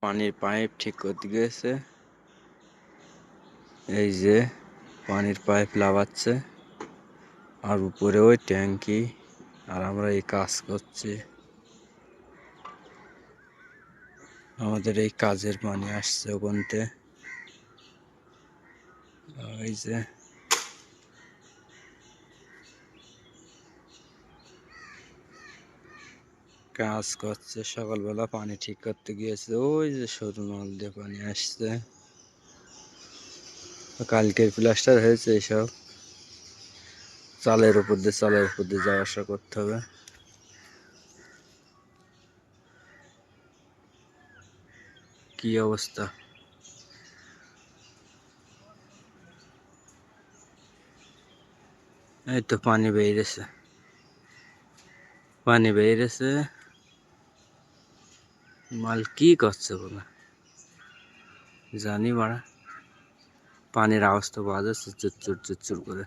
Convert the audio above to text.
পানির পাইপ ঠিক করতে গিয়েছে। এই যে পানির পাইপ লাগাচ্ছে, আর উপরে ওই ট্যাঙ্কি, আর আমরা এই কাজ করছি। আমাদের এই কাজের পানি আসছে ওখানতে। এই যে কাজ করছে, সকালবেলা পানি ঠিক করতে গিয়েছে। ওই যে সরু নল দিয়ে পানি আসছে। কালকের প্লাস্টার হয়েছে। এইসব চালের উপর দিয়ে যাওয়া আসা করতে হবে। কি অবস্থা! এই তো পানি বেরিয়েছে, পানি বেরিয়েছে। মাল কি করছে বলে জানি মারা। পানির আওয়াজ তো পাওয়া যাচ্ছে চুরচুর চুরচুর করে।